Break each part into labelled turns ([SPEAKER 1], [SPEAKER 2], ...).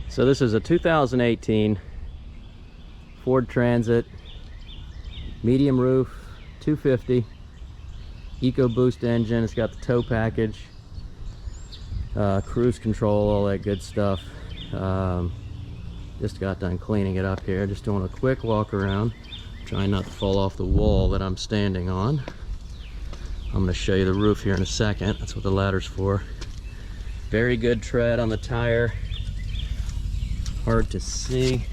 [SPEAKER 1] So this is a 2018 Ford Transit, medium roof, 250, EcoBoost engine. It's got the tow package, cruise control, all that good stuff. Just got done cleaning it up here. Just doing a quick walk around, trying not to fall off the wall that I'm standing on. I'm going to show you the roof here in a second. That's what the ladder's for. Very good tread on the tire. Hard to see.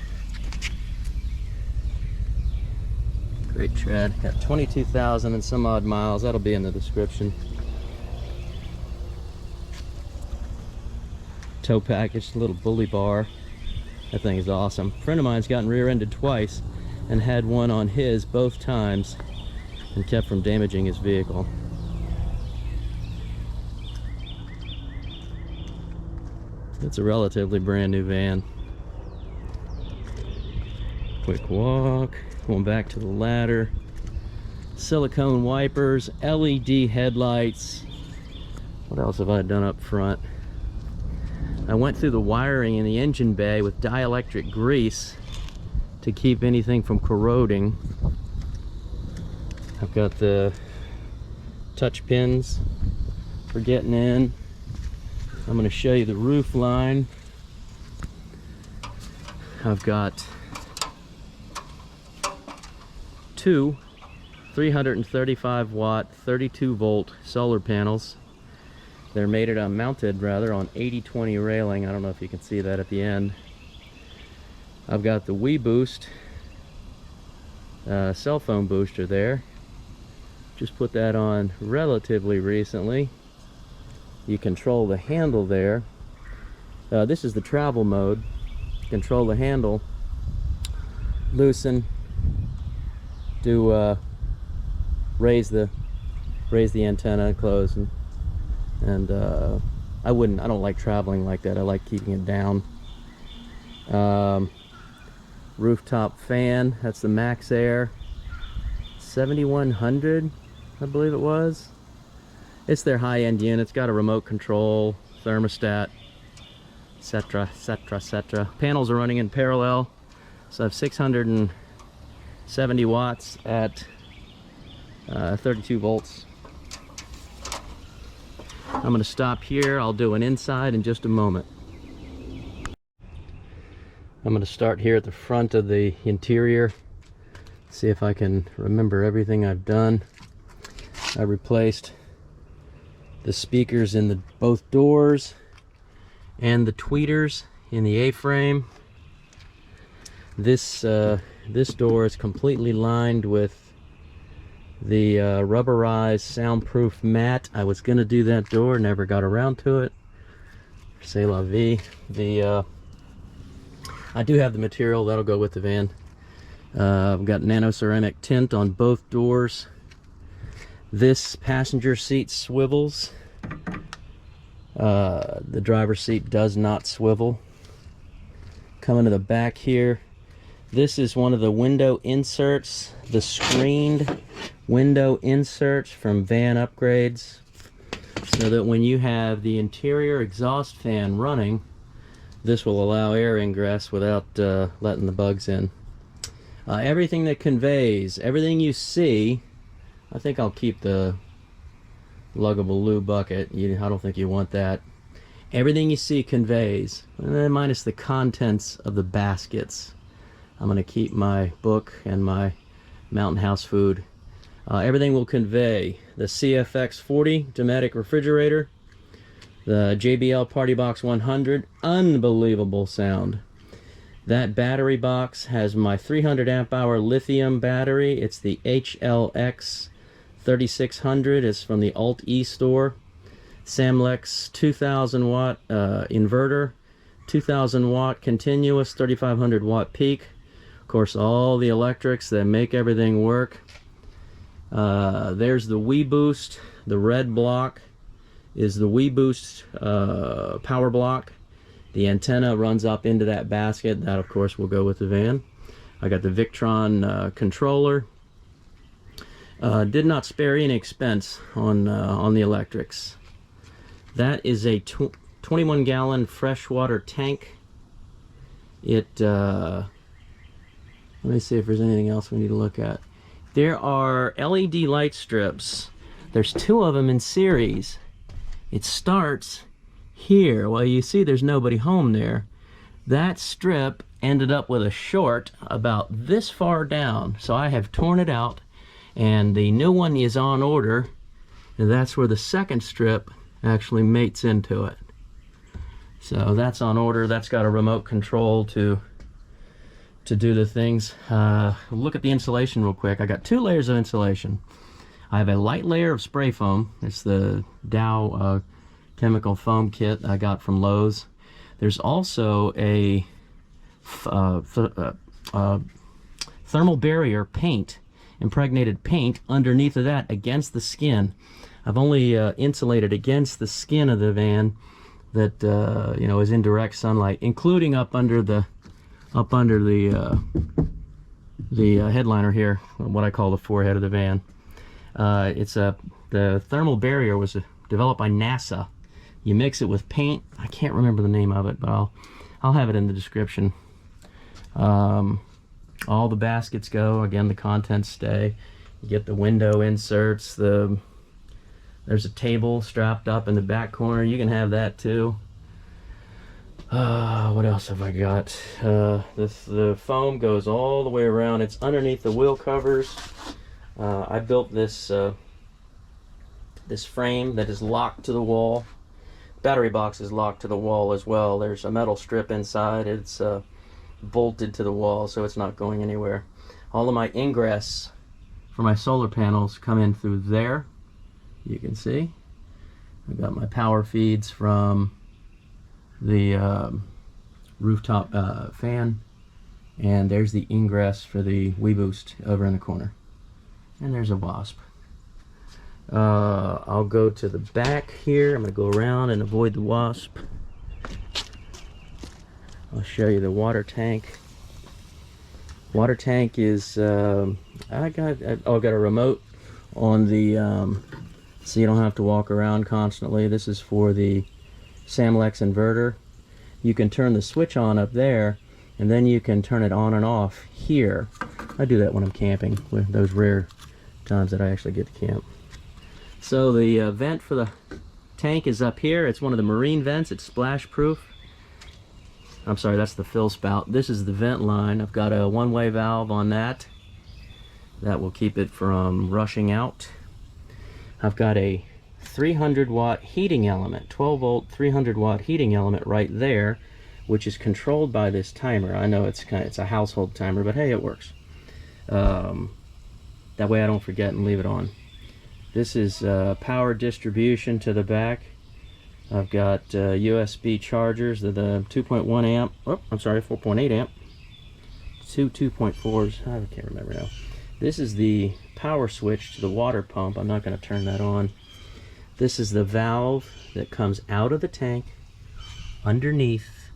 [SPEAKER 1] Great tread. Got 22,000 and some odd miles. That'll be in the description. Tow package, little bully bar. That thing is awesome. A friend of mine's gotten rear-ended twice and had one on his both times and kept from damaging his vehicle. It's a relatively brand new van. Quick walk, going back to the ladder. Silicone wipers, LED headlights. What else have I done up front? I went through the wiring in the engine bay with dielectric grease to keep anything from corroding. I've got the touch pins for getting in. I'm going to show you the roof line. I've got two 335 watt 32 volt solar panels. They're mounted rather on 80/20 railing. I don't know if you can see that at the end. I've got the WeBoost cell phone booster there. Just put that on relatively recently. You control the handle there. This is the travel mode. Control the handle, loosen, do raise the antenna and close, and I don't like traveling like that. I like keeping it down. Rooftop fan, that's the Max Air 7100, I believe it was. It's their high-end unit. It's got a remote control, thermostat, etc, etc, etc. Panels are running in parallel, so I have 670 watts at 32 volts. I'm going to stop here. I'll do an inside in just a moment. I'm going to start here at the front of the interior. See if I can remember everything I've done. I replaced the speakers in both doors and the tweeters in the A-frame. This door is completely lined with the rubberized soundproof mat. I was gonna do that door, never got around to it. C'est la vie. I do have the material that'll go with the van. I've got nano ceramic tint on both doors. This passenger seat swivels. The driver's seat does not swivel. Coming to the back here, this is one of the window inserts, the screened window inserts from Van Upgrades, so that when you have the interior exhaust fan running, this will allow air ingress without letting the bugs in. Everything that conveys, everything you see, I think I'll keep the luggable lube bucket. I don't think you want that. Everything you see conveys, minus the contents of the baskets. I'm going to keep my book and my Mountain House food. Everything will convey. The CFX40 Dometic refrigerator, the JBL Party Box 100, unbelievable sound. That battery box has my 300 amp hour lithium battery. It's the HLX 3600. It's from the Alt-E store. Samlex 2000 watt inverter, 2000 watt continuous, 3500 watt peak. Of course, all the electrics that make everything work. There's the WeBoost. The red block is the WeBoost power block. The antenna runs up into that basket. That, of course, will go with the van. I got the Victron controller. Did not spare any expense on the electrics. That is a 21-gallon freshwater tank. let me see if there's anything else we need to look at. There are LED light strips. There's 2 of them in series. It starts here. Well, you see there's nobody home there. That strip ended up with a short about this far down, so I have torn it out, and the new one is on order, and that's where the second strip actually mates into it. So that's on order. That's got a remote control to do the things. Look at the insulation real quick. I got 2 layers of insulation. I have a light layer of spray foam. It's the Dow chemical foam kit I got from Lowe's. There's also a thermal barrier paint, impregnated paint underneath of that against the skin. I've only insulated against the skin of the van that you know, is in direct sunlight, including up under the headliner here, what I call the forehead of the van. The thermal barrier was developed by NASA. You mix it with paint. I can't remember the name of it, but I'll have it in the description. All the baskets go. Again, the contents stay. You get the window inserts. There's a table strapped up in the back corner. You can have that too. What else have I got? The foam goes all the way around. It's underneath the wheel covers. I built this this frame that is locked to the wall. Battery box is locked to the wall as well. There's a metal strip inside. It's bolted to the wall, so it's not going anywhere. All of my ingress for my solar panels come in through there. You can see I've got my power feeds from the rooftop fan, and there's the ingress for the WeBoost over in the corner, and there's a wasp. I'll go to the back here. I'm going to go around and avoid the wasp. I'll show you the water tank. Water tank is I got a remote on the so you don't have to walk around constantly. This is for the Samlex inverter. You can turn the switch on up there, and then you can turn it on and off here. I do that when I'm camping, with those rare times that I actually get to camp. So the vent for the tank is up here. It's one of the marine vents. It's splash proof. I'm sorry, that's the fill spout. This is the vent line. I've got a one-way valve on that. That will keep it from rushing out. I've got a 300 watt heating element, 12 volt 300 watt heating element right there, which is controlled by this timer. I know it's a household timer, but hey, it works. That way I don't forget and leave it on. This is power distribution to the back. I've got USB chargers, the 2.1 amp, oh, I'm sorry, 4.8 amp, 2.4s, I can't remember now. This is the power switch to the water pump. I'm not going to turn that on. This is the valve that comes out of the tank underneath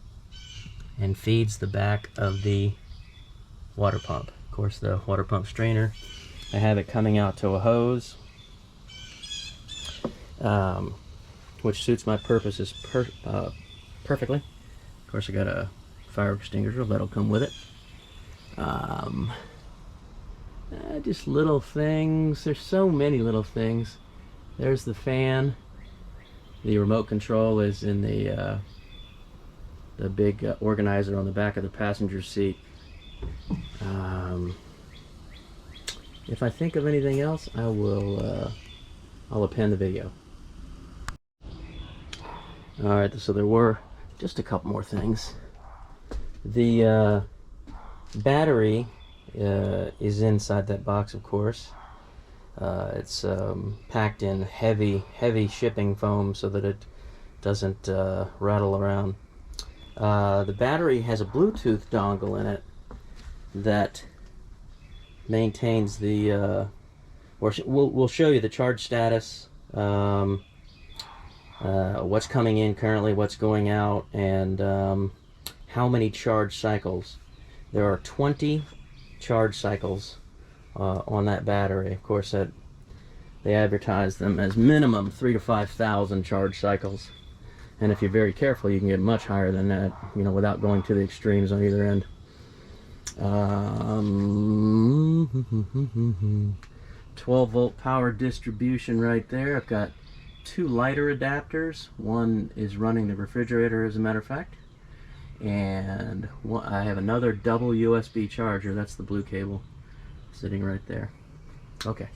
[SPEAKER 1] and feeds the back of the water pump. Of course, the water pump strainer, I have it coming out to a hose, which suits my purposes perfectly. Of course, I got a fire extinguisher that'll come with it. Just little things. There's so many little things. There's the fan. The remote control is in the big organizer on the back of the passenger seat. If I think of anything else, I will I'll append the video. Alright, so there were just a couple more things. The battery is inside that box, of course. It's packed in heavy shipping foam so that it doesn't rattle around. The battery has a Bluetooth dongle in it that maintains the we'll show you the charge status, what's coming in currently, what's going out, and how many charge cycles. There are 20 charge cycles on that battery. Of course, they advertise them as minimum 3,000 to 5,000 charge cycles. And if you're very careful, you can get much higher than that, you know, without going to the extremes on either end. 12-volt power distribution right there. I've got 2 lighter adapters. One is running the refrigerator, as a matter of fact. And I have another double USB charger. That's the blue cable sitting right there. Okay.